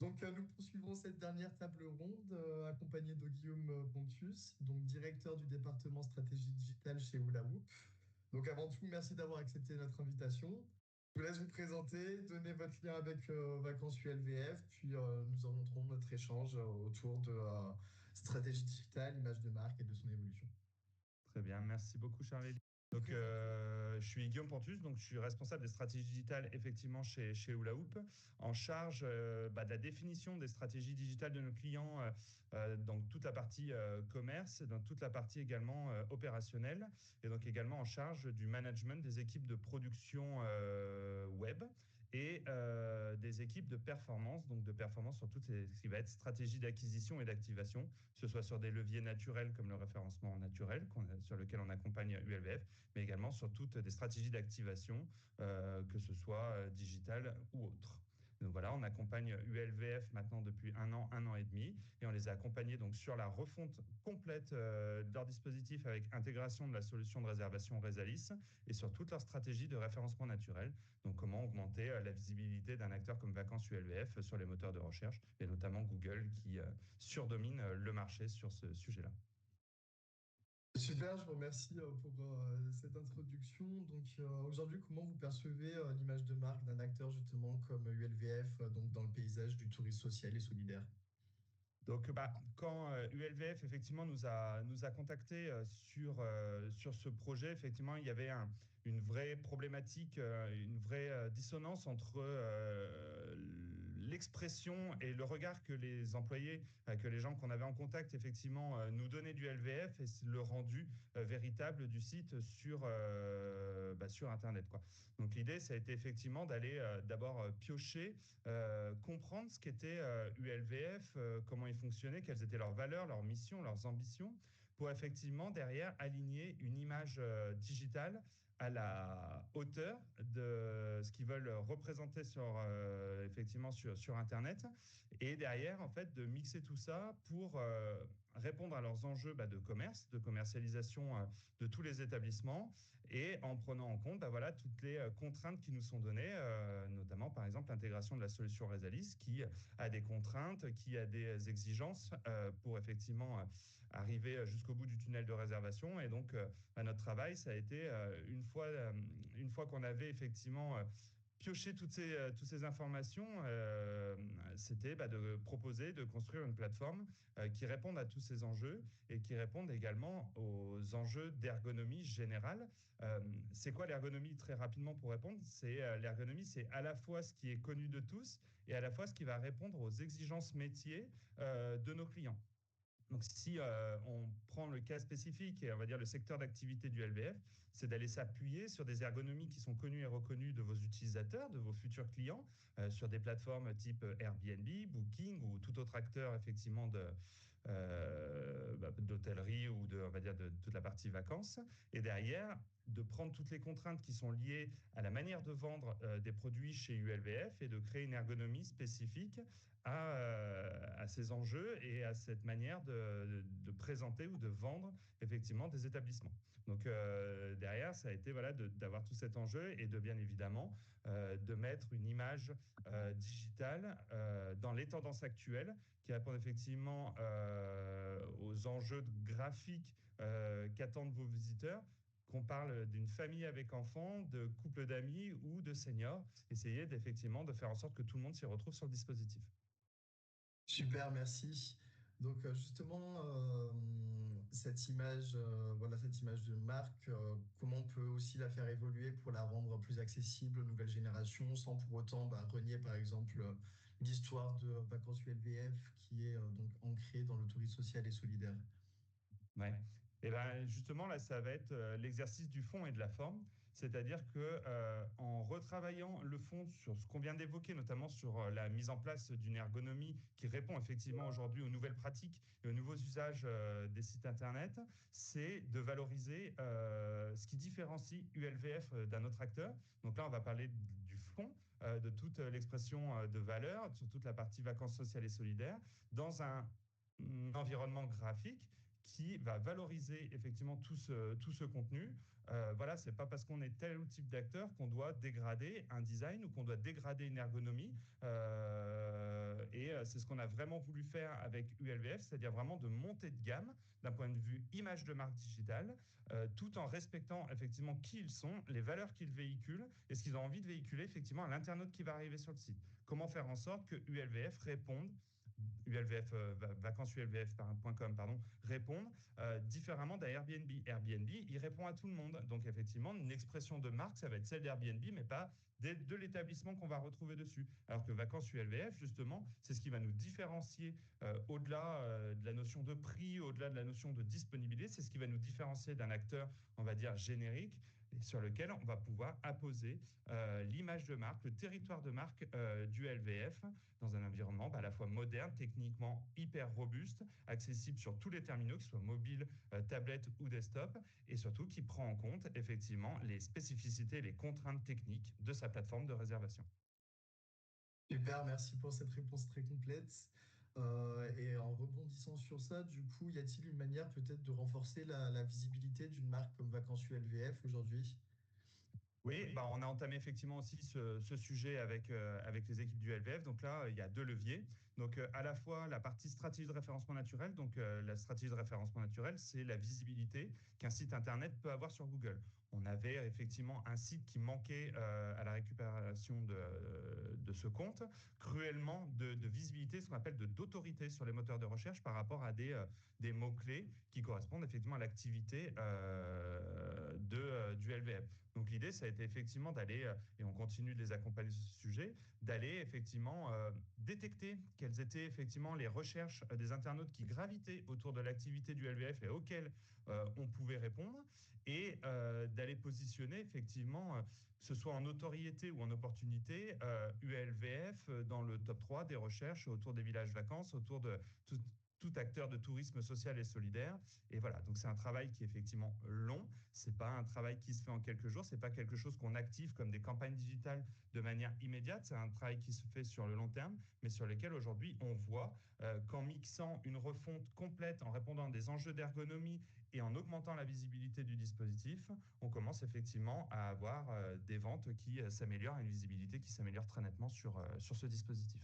Donc, nous poursuivons cette dernière table ronde accompagné de Guillaume Pontius, donc directeur du département stratégie digitale chez Hula Hoop. Donc, avant tout, merci d'avoir accepté notre invitation. Je vous laisse vous présenter, donner votre lien avec Vacances ULVF, puis nous orienterons notre échange autour de stratégie digitale, image de marque et de son évolution. Très bien, merci beaucoup Charlie. Donc, je suis Guillaume Pontus, donc je suis responsable des stratégies digitales effectivement chez Hula Hoop, en charge de la définition des stratégies digitales de nos clients dans toute la partie commerce, dans toute la partie également opérationnelle, et donc également en charge du management des équipes de production web et des équipes de performance, donc de performance sur ce qui va être stratégie d'acquisition et d'activation, que ce soit sur des leviers naturels comme le référencement naturel, sur lequel on accompagne ULVF, mais également sur toutes des stratégies d'activation, que ce soit digitales ou autres. Donc voilà, on accompagne ULVF maintenant depuis un an et demi, et on les a accompagnés donc sur la refonte complète de leur dispositif avec intégration de la solution de réservation Resalis et sur toute leur stratégie de référencement naturel. Donc comment augmenter la visibilité d'un acteur comme Vacances ULVF sur les moteurs de recherche, et notamment Google qui surdomine le marché sur ce sujet-là. Super, je vous remercie pour cette introduction. Donc, aujourd'hui, comment vous percevez l'image de marque d'un acteur justement comme ULVF donc dans le paysage du tourisme social et solidaire? Donc, quand ULVF effectivement nous a contactés sur ce projet, effectivement, il y avait une vraie problématique, une vraie dissonance entre l'expression et le regard que les employés, que les gens qu'on avait en contact, effectivement, nous donnaient du LVF et le rendu véritable du site sur Internet, quoi. Donc, l'idée, ça a été effectivement d'aller d'abord piocher, comprendre ce qu'était ULVF, comment ils fonctionnaient, quelles étaient leurs valeurs, leurs missions, leurs ambitions, pour effectivement derrière aligner une image digitale à la hauteur de ce qu'ils veulent représenter effectivement sur Internet, et derrière en fait de mixer tout ça pour répondre à leurs enjeux de commerce, de commercialisation de tous les établissements, et en prenant en compte voilà, toutes les contraintes qui nous sont données, notamment par exemple l'intégration de la solution Resalis qui a des contraintes, qui a des exigences pour effectivement arriver jusqu'au bout du tunnel de réservation. Et donc notre travail, ça a été une fois qu'on avait effectivement piocher toutes ces informations, c'était de proposer, de construire une plateforme qui réponde à tous ces enjeux et qui réponde également aux enjeux d'ergonomie générale. C'est quoi l'ergonomie? Très rapidement pour répondre, l'ergonomie, c'est à la fois ce qui est connu de tous et à la fois ce qui va répondre aux exigences métiers de nos clients. Donc, si on prend le cas spécifique et on va dire le secteur d'activité du LVF, c'est d'aller s'appuyer sur des ergonomies qui sont connues et reconnues de vos utilisateurs, de vos futurs clients, sur des plateformes type Airbnb, Booking ou tout autre acteur effectivement d'hôtellerie ou on va dire de toute la partie vacances. Et derrière, de prendre toutes les contraintes qui sont liées à la manière de vendre des produits chez ULVF et de créer une ergonomie spécifique à ces enjeux et à cette manière de présenter ou de vendre effectivement des établissements. Donc derrière, ça a été d'avoir tout cet enjeu et de bien évidemment de mettre une image digitale dans les tendances actuelles qui répondent effectivement aux enjeux graphiques qu'attendent vos visiteurs, qu'on parle d'une famille avec enfants, de couple d'amis ou de seniors, essayer effectivement de faire en sorte que tout le monde s'y retrouve sur le dispositif. Super, merci. Donc justement, cette image de marque, comment on peut aussi la faire évoluer pour la rendre plus accessible aux nouvelles générations, sans pour autant renier par exemple l'histoire de Vacances ULVF qui est donc ancrée dans le tourisme social et solidaire. Ouais. Et ben justement là, ça va être l'exercice du fond et de la forme, c'est-à-dire que en retravaillant le fond sur ce qu'on vient d'évoquer, notamment sur la mise en place d'une ergonomie qui répond effectivement aujourd'hui aux nouvelles pratiques et aux nouveaux usages des sites internet, c'est de valoriser ce qui différencie ULVF d'un autre acteur. Donc là, on va parler du fond, de toute l'expression de valeur, sur toute la partie vacances sociales et solidaires, dans un environnement graphique qui va valoriser effectivement tout ce contenu. Voilà, c'est pas parce qu'on est tel ou type d'acteur qu'on doit dégrader un design ou qu'on doit dégrader une ergonomie. c'est ce qu'on a vraiment voulu faire avec ULVF, c'est-à-dire vraiment de monter de gamme d'un point de vue image de marque digitale, tout en respectant effectivement qui ils sont, les valeurs qu'ils véhiculent et ce qu'ils ont envie de véhiculer effectivement à l'internaute qui va arriver sur le site. Comment faire en sorte que ULVF réponde ULVF, vacancesulvf.com, pardon, répondent différemment d'Airbnb. Airbnb, il répond à tout le monde. Donc, effectivement, une expression de marque, ça va être celle d'Airbnb, mais pas de l'établissement qu'on va retrouver dessus. Alors que Vacances ULVF, justement, c'est ce qui va nous différencier au-delà de la notion de prix, au-delà de la notion de disponibilité, c'est ce qui va nous différencier d'un acteur, on va dire, générique, et sur lequel on va pouvoir apposer l'image de marque, le territoire de marque du LVF dans un environnement à la fois moderne, techniquement hyper robuste, accessible sur tous les terminaux, que ce soit mobile, tablette ou desktop, et surtout qui prend en compte effectivement les spécificités et les contraintes techniques de sa plateforme de réservation. Super, merci pour cette réponse très complète. Et en rebondissant sur ça, du coup, y a-t-il une manière peut-être de renforcer la visibilité d'une marque comme Vacances ULVF aujourd'hui? Oui, bah, on a entamé effectivement aussi ce sujet avec les équipes du LVF. Donc là, il y a deux leviers. Donc à la fois la partie stratégie de référencement naturel. Donc la stratégie de référencement naturel, c'est la visibilité qu'un site internet peut avoir sur Google. On avait effectivement un site qui manquait à la récupération de ce compte, cruellement de visibilité, ce qu'on appelle d'autorité sur les moteurs de recherche par rapport à des mots-clés qui correspondent effectivement à l'activité du LVF. Donc l'idée, ça a été effectivement d'aller, et on continue de les accompagner sur ce sujet, d'aller effectivement détecter quelles étaient effectivement les recherches des internautes qui gravitaient autour de l'activité du LVF et auxquelles on pouvait répondre, et d'aller positionner effectivement, que ce soit en notoriété ou en opportunité, ULVF dans le top 3 des recherches autour des villages vacances, autour de tout acteur de tourisme social et solidaire. Et voilà, donc c'est un travail qui est effectivement long. C'est pas un travail qui se fait en quelques jours. C'est pas quelque chose qu'on active comme des campagnes digitales de manière immédiate. C'est un travail qui se fait sur le long terme, mais sur lequel aujourd'hui on voit qu'en mixant une refonte complète, en répondant à des enjeux d'ergonomie et en augmentant la visibilité du dispositif, on commence effectivement à avoir des ventes qui s'améliorent et une visibilité qui s'améliore très nettement sur ce dispositif.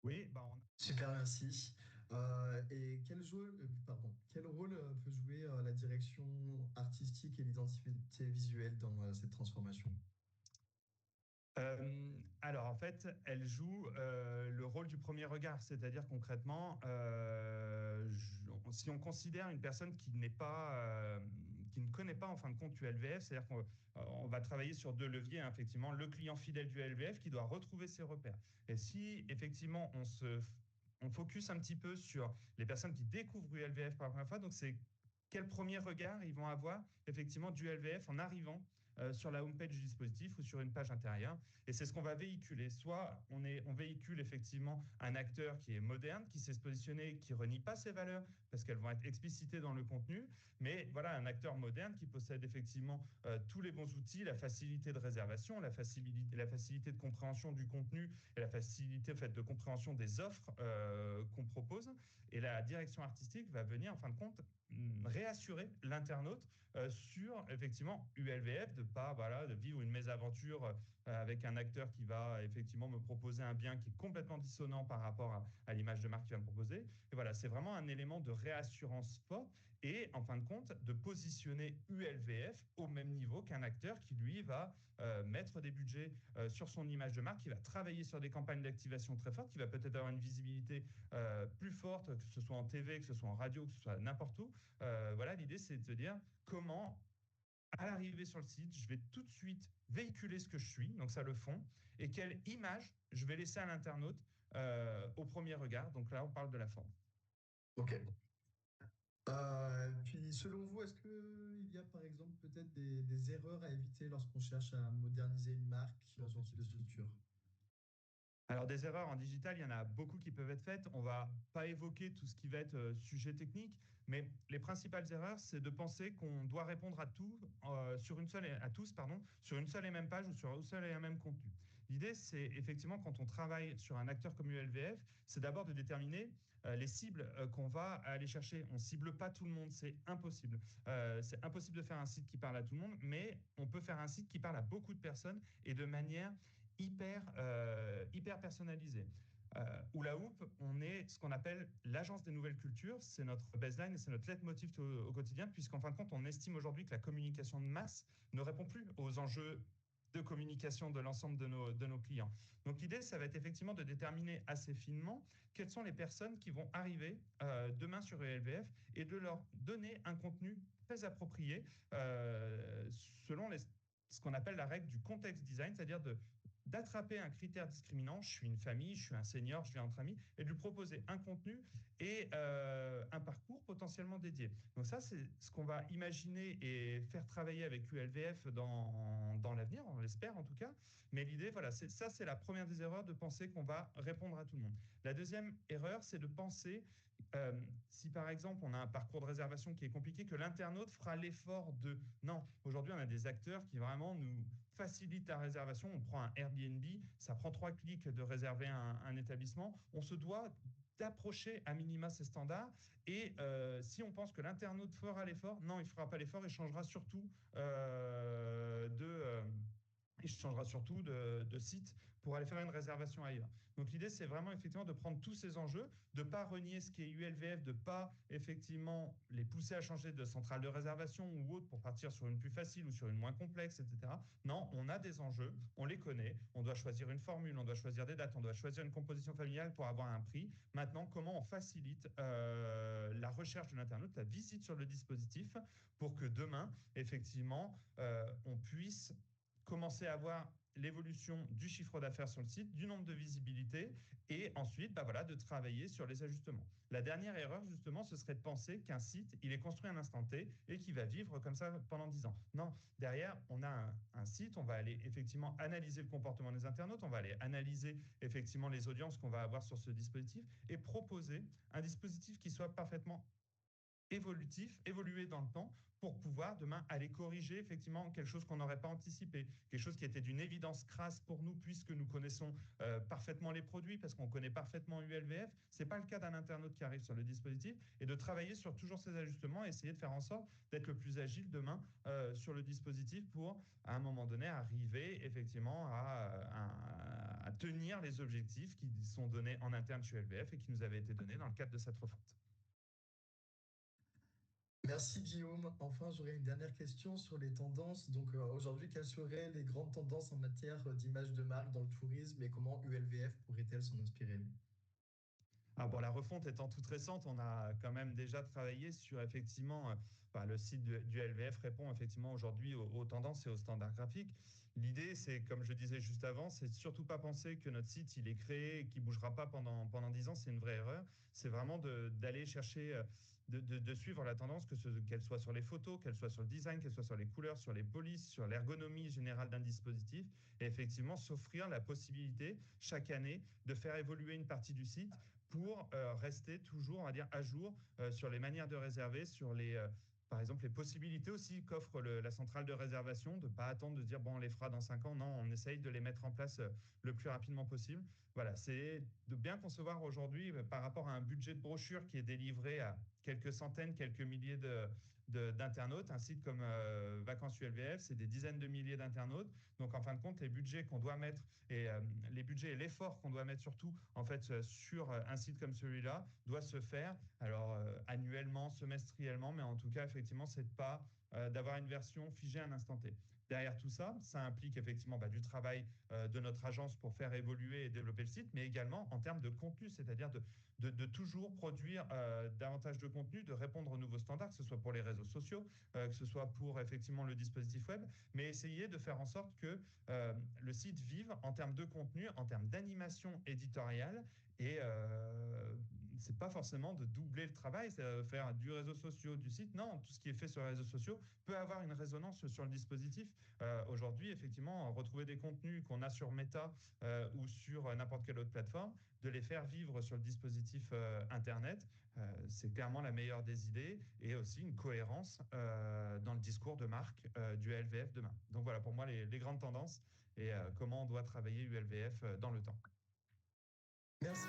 Oui, bah on... Super, merci. Et quel rôle peut jouer la direction artistique et l'identité visuelle dans cette transformation? Alors en fait, elle joue le rôle du premier regard, c'est-à-dire concrètement, si on considère une personne qui ne connaît pas en fin de compte ULVF, c'est-à-dire qu'on va travailler sur deux leviers, hein, effectivement, le client fidèle du LVF qui doit retrouver ses repères. Et si effectivement on focus un petit peu sur les personnes qui découvrent ULVF pour la première fois, donc c'est quel premier regard ils vont avoir effectivement du LVF en arrivant sur la homepage du dispositif ou sur une page intérieure. Et c'est ce qu'on va véhiculer. Soit on véhicule effectivement un acteur qui est moderne, qui sait se positionner, qui renie pas ses valeurs parce qu'elles vont être explicitées dans le contenu, mais voilà, un acteur moderne qui possède effectivement tous les bons outils, la facilité de réservation, la facilité de compréhension du contenu et la facilité de compréhension des offres qu'on propose. Et la direction artistique va venir en fin de compte réassurer l'internaute sur effectivement ULVF, de vivre une mésaventure avec un acteur qui va effectivement me proposer un bien qui est complètement dissonant par rapport à l'image de marque qu'il va me proposer. Et voilà, c'est vraiment un élément de réassurance fort et en fin de compte de positionner ULVF au même niveau qu'un acteur qui lui va mettre des budgets sur son image de marque, qui va travailler sur des campagnes d'activation très fortes, qui va peut-être avoir une visibilité plus forte, que ce soit en TV, que ce soit en radio, que ce soit n'importe où. Voilà, l'idée c'est de se dire comment à l'arrivée sur le site, je vais tout de suite véhiculer ce que je suis, donc ça le fond, et quelle image je vais laisser à l'internaute au premier regard. Donc là, on parle de la forme. Ok. Puis, selon vous, est-ce qu'il y a par exemple peut-être des erreurs à éviter lorsqu'on cherche à moderniser une marque dans ce type de structure? Alors des erreurs en digital, il y en a beaucoup qui peuvent être faites. On va pas évoquer tout ce qui va être sujet technique, mais les principales erreurs, c'est de penser qu'on doit répondre à tout à tous, pardon, sur une seule et même page ou sur un seul et un même contenu. L'idée, c'est effectivement quand on travaille sur un acteur comme ULVF, c'est d'abord de déterminer les cibles qu'on va aller chercher. On cible pas tout le monde, c'est impossible. C'est impossible de faire un site qui parle à tout le monde, mais on peut faire un site qui parle à beaucoup de personnes et de manière hyper personnalisé. Où Hula Hoop, on est ce qu'on appelle l'agence des nouvelles cultures. C'est notre baseline et c'est notre leitmotiv au quotidien, puisqu'en fin de compte, on estime aujourd'hui que la communication de masse ne répond plus aux enjeux de communication de l'ensemble de nos clients. Donc l'idée, ça va être effectivement de déterminer assez finement quelles sont les personnes qui vont arriver demain sur ELVF et de leur donner un contenu très approprié selon ce qu'on appelle la règle du context design, c'est-à-dire d'attraper un critère discriminant, je suis une famille, je suis un senior, je vis entre amis, et de lui proposer un contenu et un parcours potentiellement dédié. Donc ça, c'est ce qu'on va imaginer et faire travailler avec ULVF dans l'avenir, on l'espère en tout cas. Mais l'idée, voilà, c'est la première des erreurs, de penser qu'on va répondre à tout le monde. La deuxième erreur, c'est de penser, si par exemple on a un parcours de réservation qui est compliqué, que l'internaute fera l'effort de... Non, aujourd'hui on a des acteurs qui vraiment nous facilitent la réservation. On prend un Airbnb, ça prend 3 clics de réserver un établissement. On se doit d'approcher à minima ces standards. Et si on pense que l'internaute fera l'effort, non, il ne fera pas l'effort et changera surtout de site pour aller faire une réservation ailleurs. Donc l'idée, c'est vraiment effectivement de prendre tous ces enjeux, de ne pas renier ce qui est ULVF, de ne pas effectivement les pousser à changer de centrale de réservation ou autre pour partir sur une plus facile ou sur une moins complexe, etc. Non, on a des enjeux, on les connaît, on doit choisir une formule, on doit choisir des dates, on doit choisir une composition familiale pour avoir un prix. Maintenant, comment on facilite la recherche de l'internaute, la visite sur le dispositif, pour que demain, effectivement, on puisse commencer à voir l'évolution du chiffre d'affaires sur le site, du nombre de visibilités, et ensuite de travailler sur les ajustements. La dernière erreur, justement, ce serait de penser qu'un site, il est construit à un instant T et qu'il va vivre comme ça pendant 10 ans. Non, derrière, on a un site, on va aller effectivement analyser le comportement des internautes, on va aller analyser effectivement les audiences qu'on va avoir sur ce dispositif et proposer un dispositif qui soit parfaitement évoluer dans le temps pour pouvoir demain aller corriger effectivement quelque chose qu'on n'aurait pas anticipé, quelque chose qui était d'une évidence crasse pour nous puisque nous connaissons parfaitement les produits, parce qu'on connaît parfaitement ULVF. C'est pas le cas d'un internaute qui arrive sur le dispositif, et de travailler sur toujours ces ajustements, essayer de faire en sorte d'être le plus agile demain sur le dispositif pour à un moment donné arriver effectivement à tenir les objectifs qui sont donnés en interne chez ULVF et qui nous avaient été donnés dans le cadre de cette refonte. Merci Guillaume. Enfin, j'aurais une dernière question sur les tendances. Donc aujourd'hui, quelles seraient les grandes tendances en matière d'image de marque dans le tourisme et comment ULVF pourrait-elle s'en inspirer? La refonte étant toute récente, on a quand même déjà travaillé sur effectivement, le site du LVF répond effectivement aujourd'hui aux tendances et aux standards graphiques. L'idée, c'est, comme je disais juste avant, c'est surtout pas penser que notre site, il est créé et qu'il bougera pas pendant 10 ans. C'est une vraie erreur. C'est vraiment d'aller chercher, de suivre la tendance, qu'elle soit sur les photos, qu'elle soit sur le design, qu'elle soit sur les couleurs, sur les polices, sur l'ergonomie générale d'un dispositif, et effectivement s'offrir la possibilité chaque année de faire évoluer une partie du site pour rester toujours, on va dire, à jour sur les manières de réserver, sur par exemple, les possibilités aussi qu'offre la centrale de réservation, de ne pas attendre de se dire, bon, on les fera dans 5 ans. Non, on essaye de les mettre en place le plus rapidement possible. Voilà, c'est de bien concevoir aujourd'hui par rapport à un budget de brochure qui est délivré à quelques centaines, quelques milliers d'internautes. Un site comme Vacances ULVF, c'est des dizaines de milliers d'internautes. Donc, en fin de compte, les budgets qu'on doit mettre et les budgets et l'effort qu'on doit mettre surtout en fait sur un site comme celui-là doit se faire alors annuellement, semestriellement, mais en tout cas effectivement c'est pas d'avoir une version figée à un instant T. Derrière tout ça, ça implique effectivement du travail de notre agence pour faire évoluer et développer le site, mais également en termes de contenu, c'est-à-dire de toujours produire davantage de contenu, de répondre aux nouveaux standards, que ce soit pour les réseaux sociaux, que ce soit pour effectivement le dispositif web, mais essayer de faire en sorte que le site vive en termes de contenu, en termes d'animation éditoriale, et c'est pas forcément de doubler le travail, c'est de faire du réseau social, du site. Non, tout ce qui est fait sur les réseaux sociaux peut avoir une résonance sur le dispositif. Aujourd'hui, effectivement, retrouver des contenus qu'on a sur Meta ou sur n'importe quelle autre plateforme, de les faire vivre sur le dispositif Internet, c'est clairement la meilleure des idées, et aussi une cohérence dans le discours de marque du LVF demain. Donc voilà pour moi les grandes tendances et comment on doit travailler ULVF dans le temps. Merci.